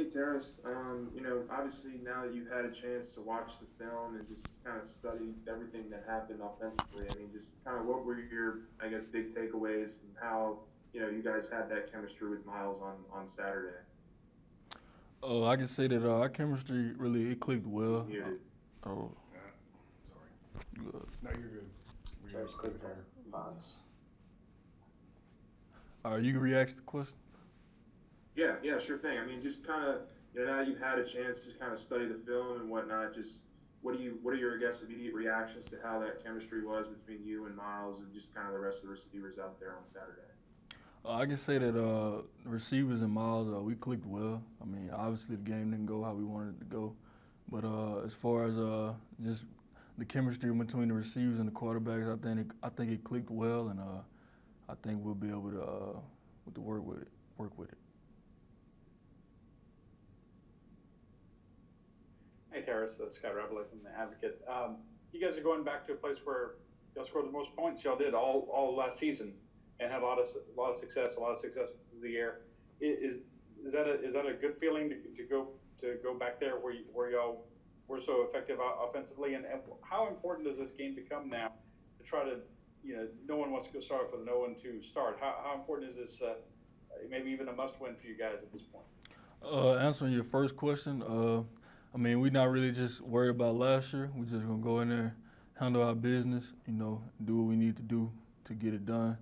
Terrace, obviously now that you've had a chance to watch the film and just kind of study everything that happened offensively, I mean, just kind of what were your, I guess, big takeaways and how, you guys had that chemistry with Miles on Saturday? I can say that our chemistry really it clicked He's well. muted. Oh, Sorry. good. No, you're good. Terrace, We're click good on here. Miles. All right, you can react to the question. Yeah, sure thing. I mean, just kind of, now you've had a chance to kind of study the film and whatnot. Just what are your, I guess, immediate reactions to how that chemistry was between you and Miles and just kind of the rest of the receivers out there on Saturday? I can say that receivers and Miles, we clicked well. I mean, obviously the game didn't go how we wanted it to go, but as far as just the chemistry between the receivers and the quarterbacks, I think it clicked well, and I think we'll be able to work with it. Hey, Terrace, Scott Reveley from The Advocate. You guys are going back to a place where y'all scored the most points y'all did all last season, and had a lot of success through the year. Is that a good feeling to go back there where y'all were so effective offensively? And how important does this game become now to try to, no one wants to go start with no one to start. How important is this? Maybe even a must win for you guys at this point. Answering your first question, I mean, we're not really just worried about last year. We're just gonna go in there, handle our business, do what we need to do to get it done.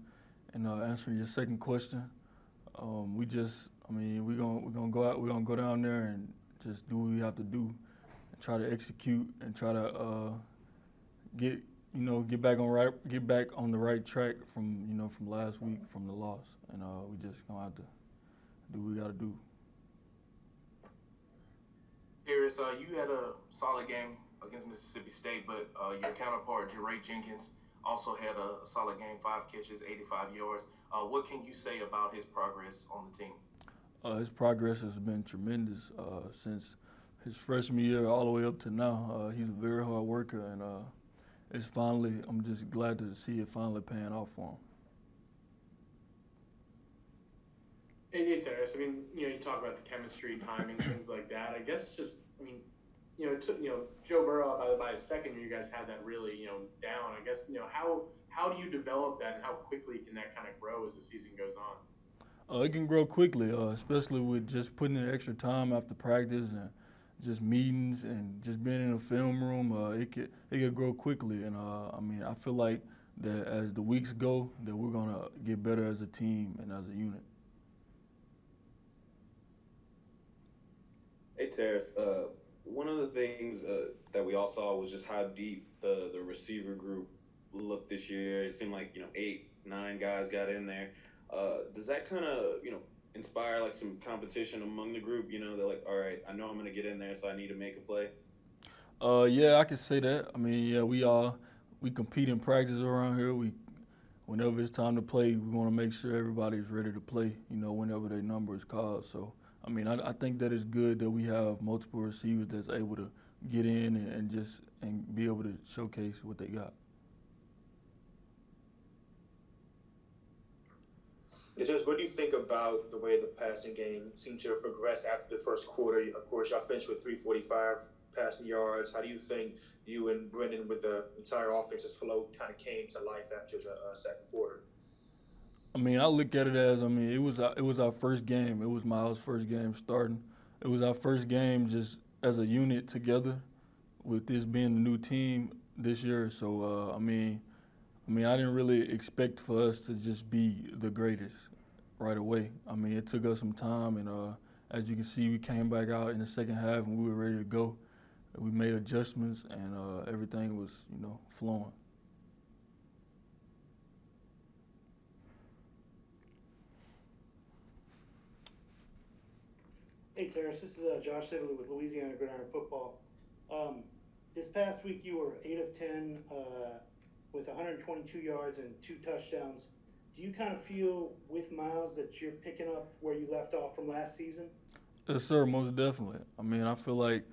And answering your second question, we're gonna go out, we're gonna go down there and just do what we have to do, and try to execute and try to get back on the right track from last week from the loss, and we just gonna have to do what we gotta do. Terrace, you had a solid game against Mississippi State, but your counterpart, Jeray Jenkins, also had a solid game, 5 catches, 85 yards. What can you say about his progress on the team? His progress has been tremendous since his freshman year all the way up to now. He's a very hard worker, and I'm just glad to see it finally paying off for him. Hey, Terrace. I mean, you talk about the chemistry, timing, things like that. I guess it's just, I mean, it took, Joe Burrow by his second year, you guys had that really, down. I guess, how do you develop that, and how quickly can that kind of grow as the season goes on? It can grow quickly, especially with just putting in extra time after practice and just meetings and just being in a film room. It could grow quickly, and I feel like that as the weeks go, that we're gonna get better as a team and as a unit. Hey, Terrace. One of the things that we all saw was just how deep the receiver group looked this year. It seemed like 8, 9 guys got in there. Does that kind of inspire like some competition among the group? They're like, all right, I know I'm gonna get in there, so I need to make a play. Yeah, I can say that. I mean, yeah, we compete in practice around here. Whenever it's time to play, we want to make sure everybody's ready to play. Whenever their number is called. So, I mean, I think that it's good that we have multiple receivers that's able to get in and be able to showcase what they got. Just what do you think about the way the passing game seemed to progress after the first quarter? Of course, y'all finished with 345 passing yards. How do you think you and Brendan, with the entire offense's flow, kind of came to life after the second quarter? I mean, I look at it as, it was our first game. It was Miles' first game starting. It was our first game just as a unit together, with this being the new team this year. So, I didn't really expect for us to just be the greatest right away. It took us some time, and as you can see, we came back out in the second half and we were ready to go. We made adjustments, and everything was, flowing. Hey, Terrace, this is Josh Sibley with Louisiana Gridiron Football. This past week you were 8 of 10 with 122 yards and 2 touchdowns. Do you kind of feel with Miles that you're picking up where you left off from last season? Yes, sir, most definitely. I feel like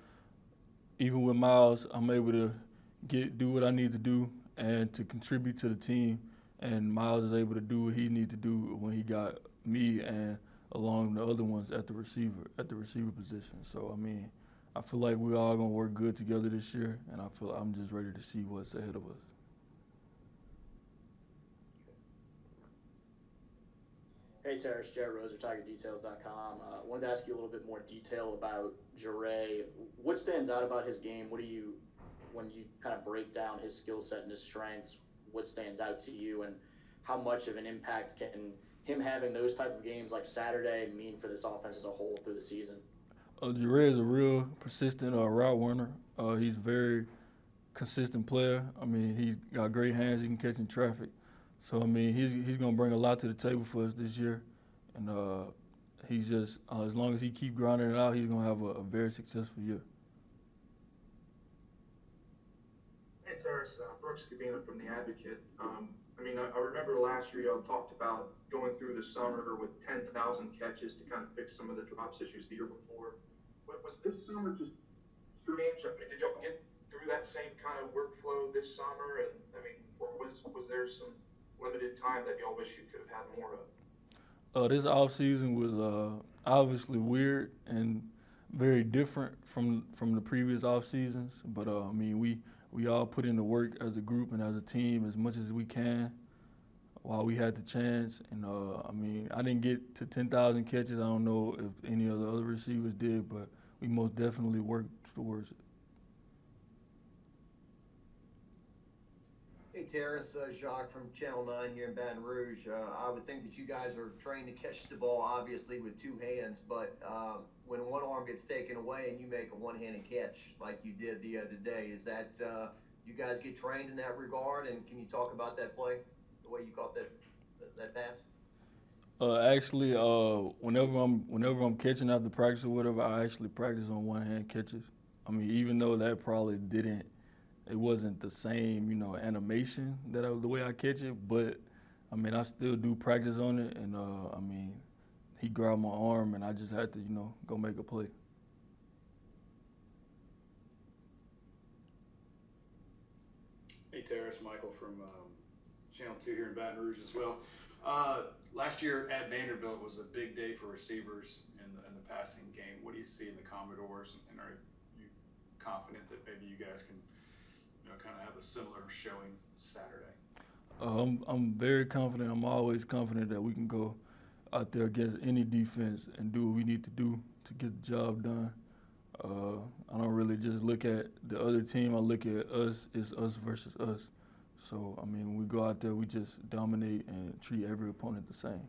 even with Miles, I'm able to do what I need to do and to contribute to the team. And Miles is able to do what he needs to do when he got me and along the other ones at the receiver position. So I mean, I feel like we're all gonna work good together this year, and I feel I'm just ready to see what's ahead of us. Hey Terrace, Jared Roser, TigerDetails.com. Wanted to ask you a little bit more detail about Jure. What stands out about his game? When you kind of break down his skill set and his strengths, what stands out to you, and how much of an impact can him having those type of games like Saturday mean for this offense as a whole through the season? Jure is a real persistent route runner. He's a very consistent player. I mean, he's got great hands. He can catch in traffic. So I mean, he's gonna bring a lot to the table for us this year, and he's just as long as he keep grinding it out, he's gonna have a very successful year. Hey Terrace, Brooks Cabina from The Advocate. I remember last year y'all talked about going through the summer with 10,000 catches to kind of fix some of the drops issues the year before. Was this summer just strange? Did y'all get through that same kind of workflow this summer? Or was there some limited time that y'all wish you could have had more of? This offseason was obviously weird and very different from the previous off seasons. But I mean, we all put in the work as a group and as a team as much as we can while we had the chance. And I mean, I didn't get to 10,000 catches. I don't know if any of the other receivers did, but we most definitely worked towards it. Hey Terrace, Jacques from Channel 9 here in Baton Rouge. I would think that you guys are trained to catch the ball, obviously, with two hands, but when one arm gets taken away and you make a one-handed catch like you did the other day, is that you guys get trained in that regard? And can you talk about that play, the way you caught that pass? Actually, whenever I'm catching after practice or whatever, I actually practice on one-hand catches. I mean, even though that probably it wasn't the same, animation the way I catch it, but I mean, I still do practice on it, and I mean, he grabbed my arm, and I just had to, go make a play. Hey Terrace, Michael from Channel 2 here in Baton Rouge as well. Last year at Vanderbilt was a big day for receivers in the passing game. What do you see in the Commodores, and are you confident that maybe you guys can kind of have a similar showing Saturday? I'm very confident. I'm always confident that we can go out there against any defense and do what we need to do to get the job done. I don't really just look at the other team. I look at us. It's us versus us. So, I mean, when we go out there, we just dominate and treat every opponent the same.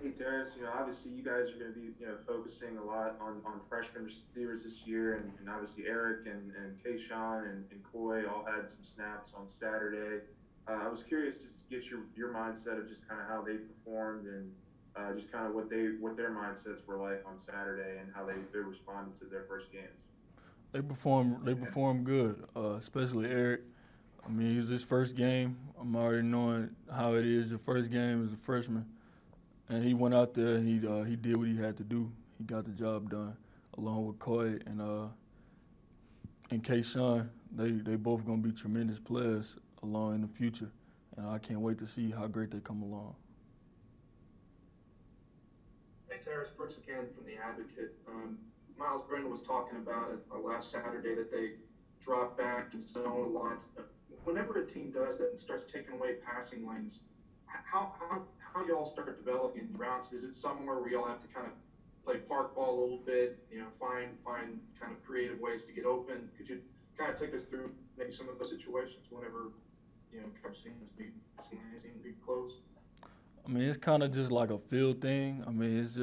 Hey Terrace, obviously you guys are going to be, focusing a lot on freshman receivers this year, and obviously Eric and Kayshawn and Coy all had some snaps on Saturday. I was curious just to get your mindset of just kind of how they performed and just kind of what their mindsets were like on Saturday and how they responded to their first games. They performed good, especially Eric. I mean, it's his first game. I'm already knowing how it is. Your first game as a freshman. And he went out there and he did what he had to do. He got the job done, along with Coy and Kayshawn. They both gonna be tremendous players along in the future, and I can't wait to see how great they come along. Hey Terrace, Brooks again from The Advocate. Miles Brennan was talking about it last Saturday that they drop back and zone a lot. Whenever a team does that and starts taking away passing lanes, how y'all start developing routes? Is it somewhere where y'all have to kind of play park ball a little bit, find kind of creative ways to get open? Could you kind of take us through maybe some of those situations whenever, cover seems to be closed? I mean, it's kind of just like a field thing. I mean, it's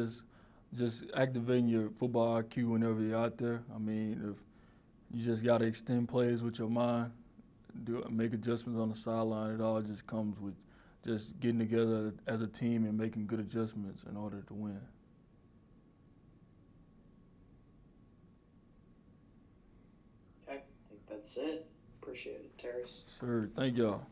just activating your football IQ whenever you're out there. I mean, if you just got to extend plays with your mind, make adjustments on the sideline, it all just comes with just getting together as a team and making good adjustments in order to win. Okay, I think that's it. Appreciate it, Terrace. Sure, thank y'all.